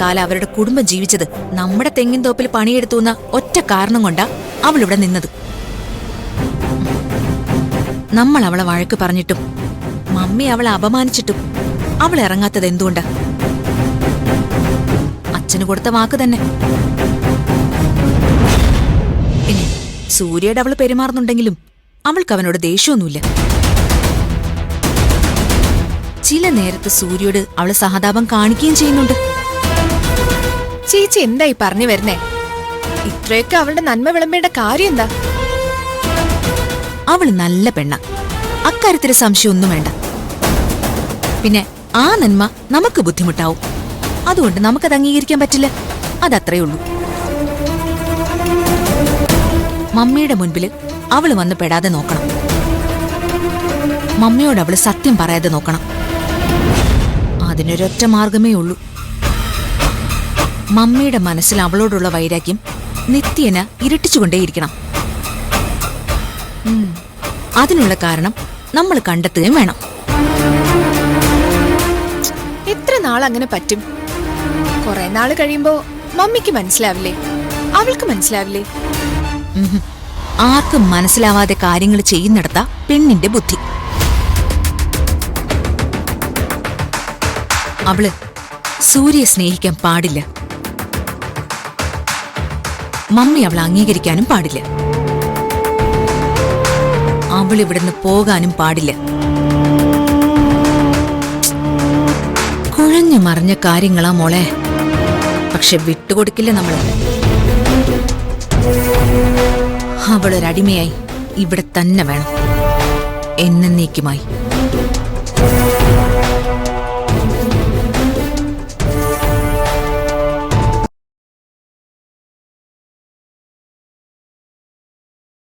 കാലം അവരുടെ കുടുംബം ജീവിച്ചത് നമ്മുടെ തെങ്ങിൻ തോപ്പിൽ പണിയെടുത്തുന്ന ഒറ്റ കാരണം കൊണ്ടാ അവളിവിടെ നിന്നത്. നമ്മൾ അവളെ വഴക്ക് പറഞ്ഞിട്ടും മമ്മി അവളെ അപമാനിച്ചിട്ടും അവൾ ഇറങ്ങാത്തത് എന്തുകൊണ്ടാ? അച്ഛന് കൊടുത്ത വാക്ക് തന്നെ. ഇനി സൂര്യയുടെ അവള് പെരുമാറുന്നുണ്ടെങ്കിലും അവൾക്ക് അവനോട് ദേഷ്യമൊന്നുമില്ല. ചില നേരത്ത് സൂര്യയോട് അവള് സഹതാപം കാണിക്കുകയും ചെയ്യുന്നുണ്ട്. ചേച്ചി എന്തായി പറഞ്ഞു വരുന്നേ? ഇത്രയൊക്കെ അവളുടെ നന്മ വിളമ്പേണ്ട കാര്യം എന്താ? അവള് നല്ല പെണ്ണ, അക്കാര്യത്തിൽ സംശയമൊന്നും വേണ്ട. പിന്നെ ആ നന്മ നമുക്ക് ബുദ്ധിമുട്ടാവും, അതുകൊണ്ട് നമുക്കത് അംഗീകരിക്കാൻ പറ്റില്ല. അതത്രേ ഉള്ളൂ. മമ്മിയുടെ മുൻപില് അവള് വന്ന് പെടാതെ നോക്കണം. മമ്മിയോട് അവള് സത്യം പറയാതെ നോക്കണം. അതിനൊരൊറ്റ മാർഗമേ ഉള്ളൂ. മമ്മിയുടെ മനസ്സിൽ അവളോടുള്ള വൈരാഗ്യം നിത്യേന ഇരട്ടിച്ചുകൊണ്ടേയിരിക്കണം. അതിനുള്ള കാരണം നമ്മൾ കണ്ടെത്തുകയും വേണം. എത്ര നാൾ അങ്ങനെ പറ്റും? കുറെ നാള് കഴിയുമ്പോ മമ്മിക്ക് മനസ്സിലാവില്ലേ? അവൾക്ക് മനസ്സിലാവില്ലേ? ആർക്കും മനസ്സിലാവാതെ കാര്യങ്ങൾ ചെയ്യുന്നിടത്താ പെണ്ണിന്റെ ബുദ്ധി. അവള് സൂര്യയെ സ്നേഹിക്കാൻ പാടില്ല. മമ്മി അവളെ അംഗീകരിക്കാനും പാടില്ല. അവളിവിടുന്ന് പോകാനും പാടില്ല. കുഴഞ്ഞു മറിഞ്ഞ കാര്യങ്ങളാ മോളെ, പക്ഷെ വിട്ടുകൊടുക്കില്ല നമ്മള്. അവളൊരടിമയായി ഇവിടെ തന്നെ വേണം, എന്നേക്കുമായി.